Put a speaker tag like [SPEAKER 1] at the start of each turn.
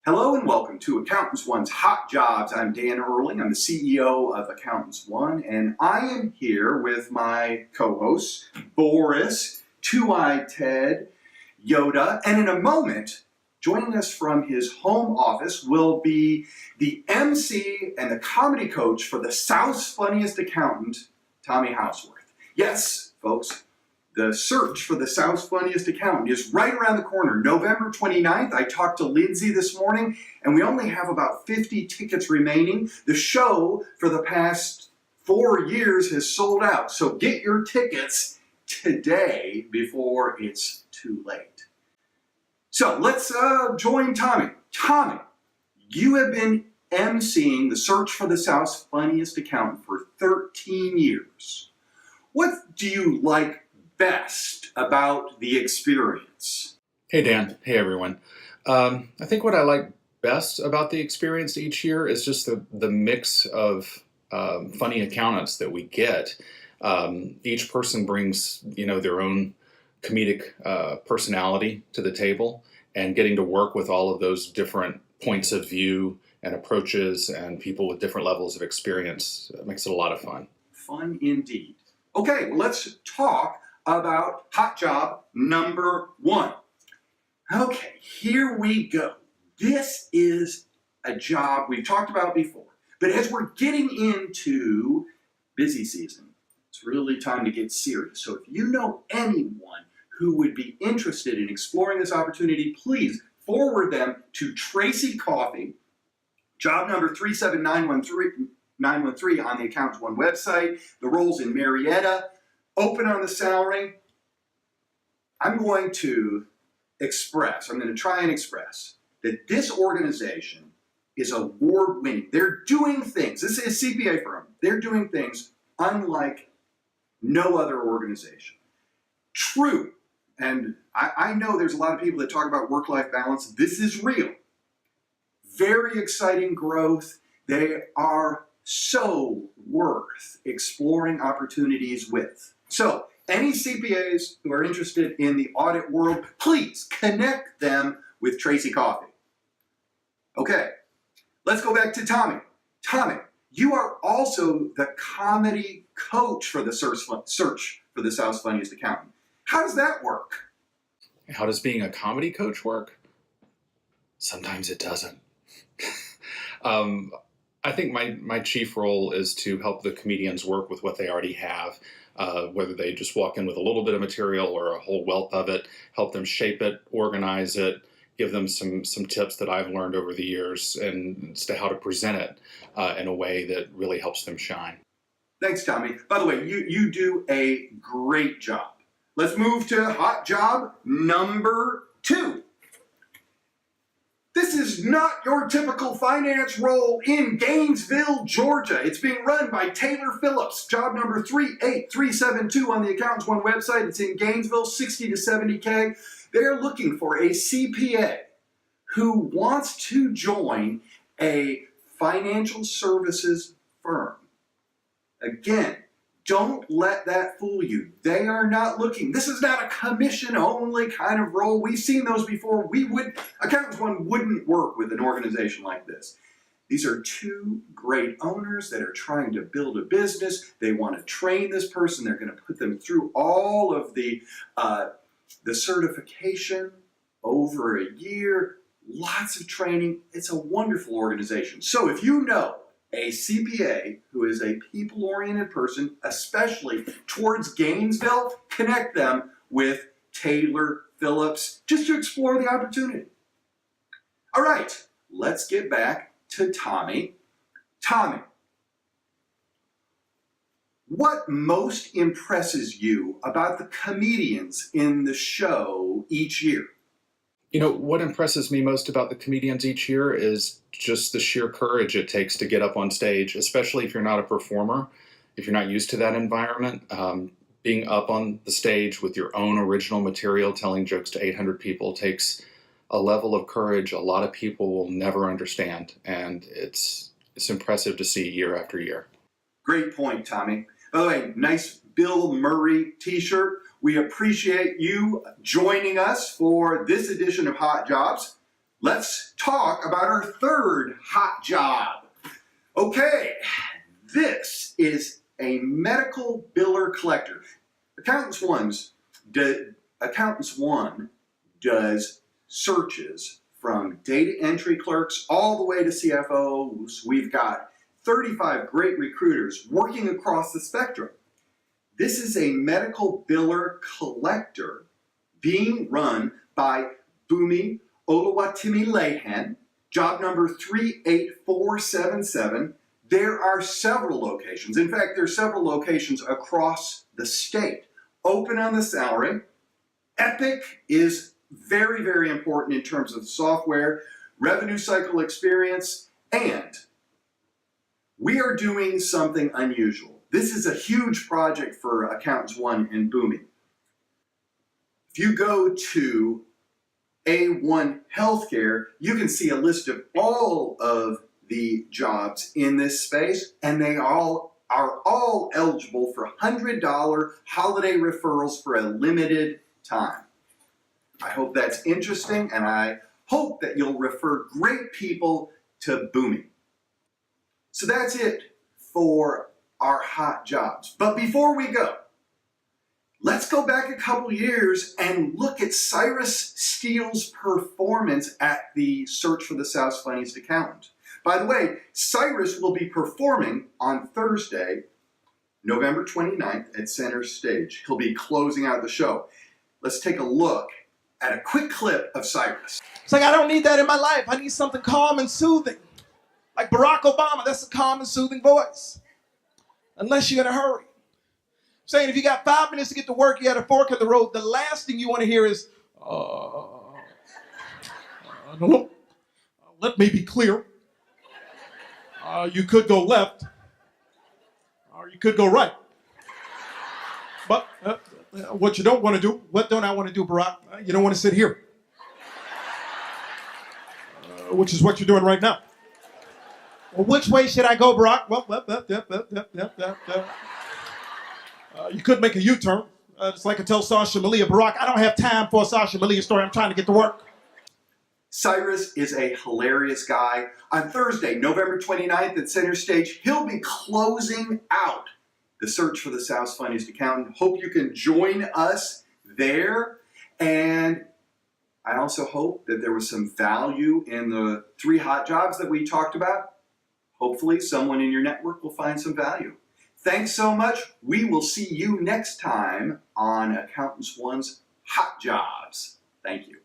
[SPEAKER 1] Hello and welcome to Accountants One's Hot Jobs. I'm Dan Erling. I'm the CEO of Accountants One, and I am here with my co-hosts, Boris, Two-Eyed Ted, Yoda, and in a moment, joining us from his home office will be the MC and the comedy coach for the South's Funniest Accountant, Tommy Housworth. Yes, folks, the search for the South's Funniest Accountant is right around the corner. November 29th, I talked to Lindsay this morning, and we only have about 50 tickets remaining. The show for the past 4 years has sold out, so get your tickets today before it's too late. So let's join Tommy. Tommy, you have been emceeing the search for the South's Funniest Accountant for 13 years. What do you like best about the experience?
[SPEAKER 2] Hey Dan, hey everyone. I think what I like best about the experience each year is just the mix of funny accountants that we get. Each person brings their own comedic personality to the table, and getting to work with all of those different points of view and approaches and people with different levels of experience makes it a lot of fun.
[SPEAKER 1] Fun indeed. Okay, let's talk about hot job number 1. Okay, here we go. This is a job we've talked about before, but as we're getting into busy season, it's really time to get serious. So if you know anyone who would be interested in exploring this opportunity, please forward them to Tracy Coffee, job number 37913913 on the Accountants One website. The role's in Marietta. Open on the salary. I'm going to try and express that this organization is award-winning. They're doing things, this is a CPA firm, they're doing things unlike no other organization. True, and I know there's a lot of people that talk about work-life balance. This is real. Very exciting growth. They are so worth exploring opportunities with. So, any CPAs who are interested in the audit world, please connect them with Tracy Coffee. Okay, let's go back to Tommy. Tommy, you are also the comedy coach for the search for the South's Funniest Accountant. How does that work?
[SPEAKER 2] How does being a comedy coach work? Sometimes it doesn't. I think my chief role is to help the comedians work with what they already have, whether they just walk in with a little bit of material or a whole wealth of it, help them shape it, organize it, give them some tips that I've learned over the years and as to how to present it in a way that really helps them shine.
[SPEAKER 1] Thanks, Tommy. By the way, you do a great job. Let's move to hot job number 2. This is not your typical finance role in Gainesville, Georgia. It's being run by Taylor Phillips. Job number 38372 on the Accountants One website. It's in Gainesville, 60 to 70K. They're looking for a CPA who wants to join a financial services firm. Again, don't let that fool you. They are not looking. This is not a commission-only kind of role. We've seen those before. Accountants One wouldn't work with an organization like this. These are 2 great owners that are trying to build a business. They want to train this person. They're going to put them through all of the certification over a year, lots of training. It's a wonderful organization. So if you know a CPA who is a people-oriented person, especially towards Gainesville, connect them with Taylor Phillips just to explore the opportunity. All right, let's get back to Tommy. Tommy, what most impresses you about the comedians in the show each year?
[SPEAKER 2] What impresses me most about the comedians each year is just the sheer courage it takes to get up on stage, especially if you're not a performer, if you're not used to that environment. Being up on the stage with your own original material, telling jokes to 800 people takes a level of courage a lot of people will never understand, and it's impressive to see year after year.
[SPEAKER 1] Great point, Tommy. By the way, nice Bill Murray t-shirt. We appreciate you joining us for this edition of Hot Jobs. Let's talk about our third hot job. Okay, this is a medical biller collector. Accountants One does searches from data entry clerks all the way to CFOs. We've got 35 great recruiters working across the spectrum. This is a medical biller collector being run by Bumi Oluwatimilehan, job number 38477. There are several locations. In fact, there are several locations across the state. Open on the salary. Epic is very, very important in terms of software, revenue cycle experience, and we are doing something unusual. This is a huge project for Accountants One and Boomi. If you go to A1 Healthcare, you can see a list of all of the jobs in this space, and they are all eligible for $100 holiday referrals for a limited time. I hope that's interesting, and I hope that you'll refer great people to Boomi. So that's it for our hot jobs. But before we go, let's go back a couple years and look at Cyrus Steele's performance at the Search for the South's Funniest Accountant. By the way, Cyrus will be performing on Thursday, November 29th at Center Stage. He'll be closing out the show. Let's take a look at a quick clip of Cyrus.
[SPEAKER 3] It's like, I don't need that in my life. I need something calm and soothing. Like Barack Obama, that's a calm and soothing voice. Unless you're in a hurry. Saying if you got 5 minutes to get to work, you had a fork in the road, the last thing you want to hear is, no, let me be clear. You could go left, or you could go right. But what you don't want to do, what don't I want to do, Barack? You don't want to sit here. Which is what you're doing right now. Well, which way should I go, Barack? Well, you could make a U-turn. It's like I tell Sasha Malia, Barack, I don't have time for a Sasha Malia story. I'm trying to get to work.
[SPEAKER 1] Cyrus is a hilarious guy. On Thursday, November 29th at Center Stage, he'll be closing out the Search for the South's Funniest Accountant. Hope you can join us there. And I also hope that there was some value in the 3 hot jobs that we talked about. Hopefully someone in your network will find some value. Thanks so much. We will see you next time on Accountants One's Hot Jobs. Thank you.